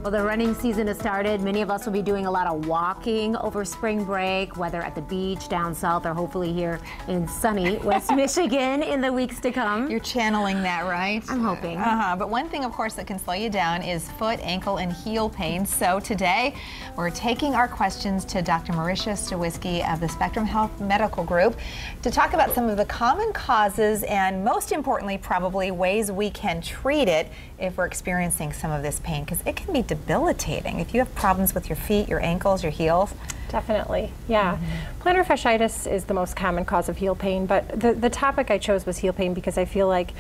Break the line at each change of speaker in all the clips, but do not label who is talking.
Well, the running season has started. Many of us will be doing a lot of walking over spring break, whether at the beach, down south, or hopefully here in sunny West Michigan in the weeks to come.
You're channeling that, right?
I'm hoping.
But one thing, of course, that can slow you down is foot, ankle, and heel pain. So today, we're taking our questions to Dr. Marisha Stawiski of the Spectrum Health Medical Group to talk about some of the common causes and, most importantly, probably ways we can treat it if we're experiencing some of this pain, because it can be debilitating if you have problems with your feet, your ankles, your heels.
Definitely, yeah. Plantar fasciitis is the most common cause of heel pain, but the topic I chose was heel pain because I feel like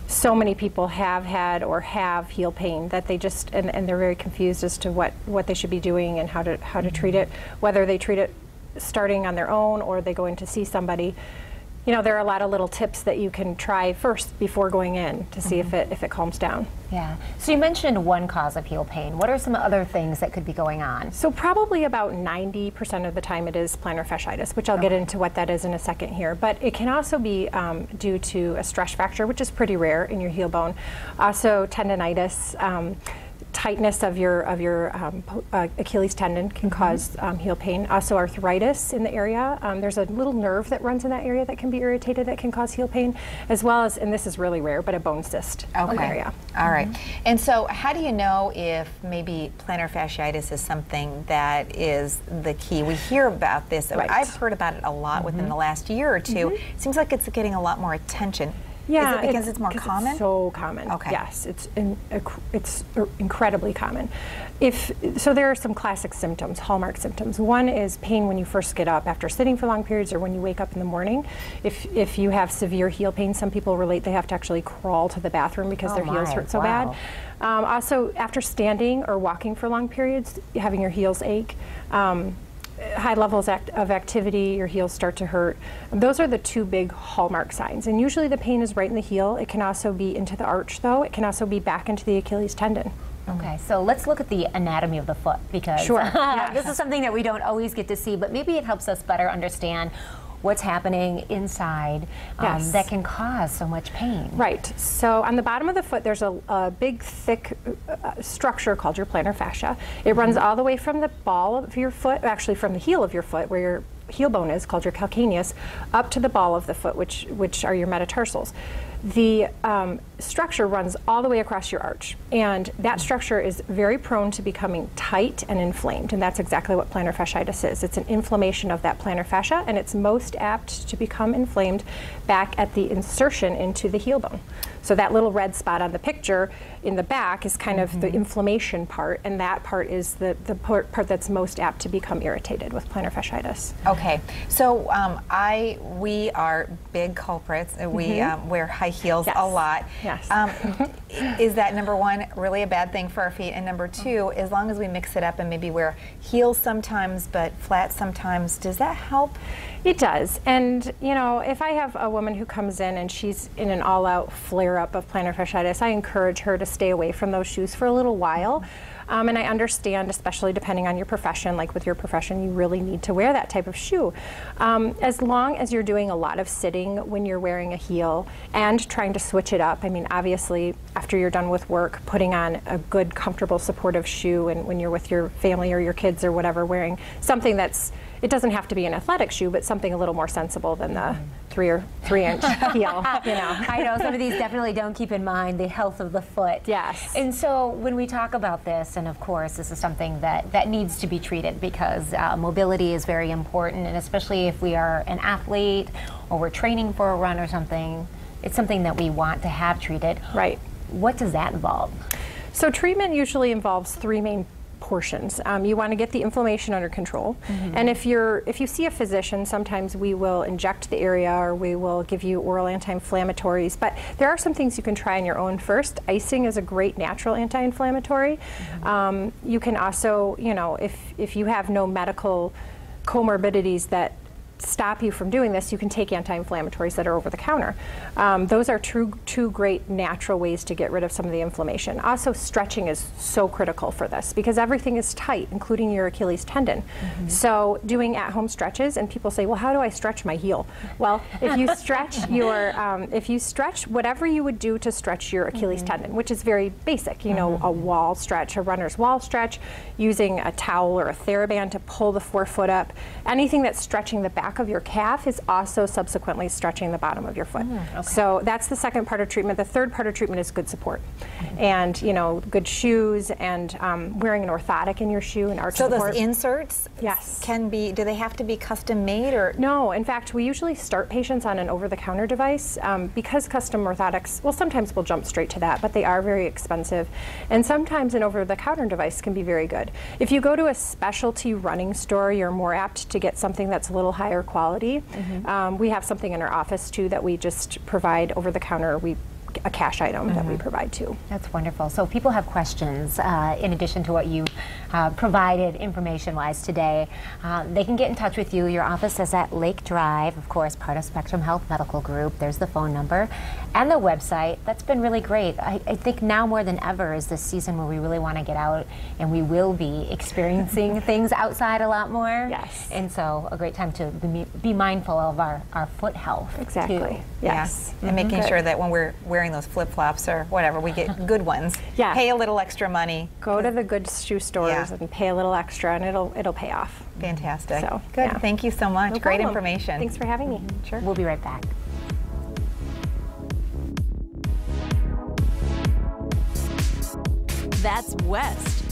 so many people have had or have heel pain that they just, and they're very confused as to what they should be doing and how to treat it, whether they treat it starting on their own or they go in to see somebody. You know, there are a lot of little tips that you can try first before going in to see if it calms down.
Yeah. So you mentioned one cause of heel pain. What are some other things that could be going on?
So probably about 90% of the time it is plantar fasciitis, which I'll get into what that is in a second here. But it can also be due to a stress fracture, which is pretty rare in your heel bone. Also tendonitis. Tightness of your Achilles tendon can cause heel pain. Also arthritis in the area. There's a little nerve that runs in that area that can be irritated that can cause heel pain, as well as, and this is really rare, but a bone cyst in the area.
All right. And so how do you know if maybe plantar fasciitis is something that is the key? We hear about this. Right. I've heard about it a lot within the last year or two. It seems like it's getting a lot more attention.
Yeah,
is it because it's more common?
It's so common.
Okay.
Yes, it's incredibly common. So there are some classic symptoms, hallmark symptoms. One is pain when you first get up after sitting for long periods or when you wake up in the morning. If you have severe heel pain, some people relate they have to actually crawl to the bathroom because their heels hurt so bad. Also, after standing or walking for long periods, having your heels ache. High levels of activity, your heels start to hurt. Those are the two big hallmark signs. And usually the pain is right in the heel. It can also be into the arch, though. It can also be back into the Achilles tendon.
Okay, so let's look at the anatomy of the foot, because this is something that we don't always get to see, but maybe it helps us better understand what's happening inside that can cause so much pain.
Right. So on the bottom of the foot, there's a big, thick structure called your plantar fascia. It runs all the way from the ball of your foot, actually from the heel of your foot, where your heel bone is, called your calcaneus, up to the ball of the foot, which are your metatarsals. The structure runs all the way across your arch, and that structure is very prone to becoming tight and inflamed, and that's exactly what plantar fasciitis is. It's an inflammation of that plantar fascia, and it's most apt to become inflamed back at the insertion into the heel bone. So that little red spot on the picture in the back is kind of the inflammation part, and that part is the part that's most apt to become irritated with plantar fasciitis.
Okay, so we are big culprits. We wear high heels a lot.
Yes.
Is that, number one, really a bad thing for our feet? And number two, as long as we mix it up and maybe wear heels sometimes but flats sometimes, does that help?
It does. And, you know, if I have a woman who comes in and she's in an all-out flare-up of plantar fasciitis, I encourage her to stay away from those shoes for a little while. And I understand, especially depending on your profession, like with your profession, you really need to wear that type of shoe. As long as you're doing a lot of sitting when you're wearing a heel and trying to switch it up. I mean, obviously, after you're done with work, putting on a good, comfortable, supportive shoe, and when you're with your family or your kids or whatever, wearing something that's, it doesn't have to be an athletic shoe, but something a little more sensible than the 3-inch heel, you know.
I know some of these definitely don't keep in mind the health of the foot.
Yes.
And so when we talk about this, and of course this is something that needs to be treated, because mobility is very important, and especially if we are an athlete or we're training for a run or something, it's something that we want to have treated.
Right.
What does that involve?
So treatment usually involves three main portions. You want to get the inflammation under control, and if you see a physician, sometimes we will inject the area or we will give you oral anti-inflammatories, but there are some things you can try on your own first. Icing is a great natural anti-inflammatory. You can also, you know, if you have no medical comorbidities that stop you from doing this, you can take anti-inflammatories that are over the counter. Those are two great natural ways to get rid of some of the inflammation. Also, stretching is so critical for this because everything is tight, including your Achilles tendon. So doing at-home stretches, and people say, well, how do I stretch my heel? Well, if you stretch if you stretch whatever you would do to stretch your Achilles tendon, which is very basic, you know, a wall stretch, a runner's wall stretch, using a towel or a TheraBand to pull the forefoot up, anything that's stretching the back of your calf is also subsequently stretching the bottom of your foot. So that's the second part of treatment. The third part of treatment is good support, and you know, good shoes, and wearing an orthotic in your shoe and arch support.
So those inserts,
yes,
can be. Do they have to be custom made, or
no? In fact, we usually start patients on an over-the-counter device because custom orthotics. Well, sometimes we'll jump straight to that, but they are very expensive, and sometimes an over-the-counter device can be very good. If you go to a specialty running store, you're more apt to get something that's a little higher quality. We have something in our office too that we just provide over the counter. A cash item that we provide too.
That's wonderful. So if people have questions, in addition to what you provided information-wise today, they can get in touch with you. Your office is at Lake Drive, of course, part of Spectrum Health Medical Group. There's the phone number and the website. That's been really great. I think now more than ever is this season where we really want to get out, and we will be experiencing things outside a lot more.
Yes.
And so a great time to be mindful of our foot health.
Exactly.
Too.
Yes.
And making sure that when we're wearing those flip-flops or whatever, we get good ones.
Yeah.
Pay a little extra money.
Go to the good shoe stores and pay a little extra, and it'll pay off.
Fantastic.
So,
good.
yeah.
Thank you so much.
No
Great
problem.
information.
Thanks for having me.
Sure.
We'll be right back.
That's West.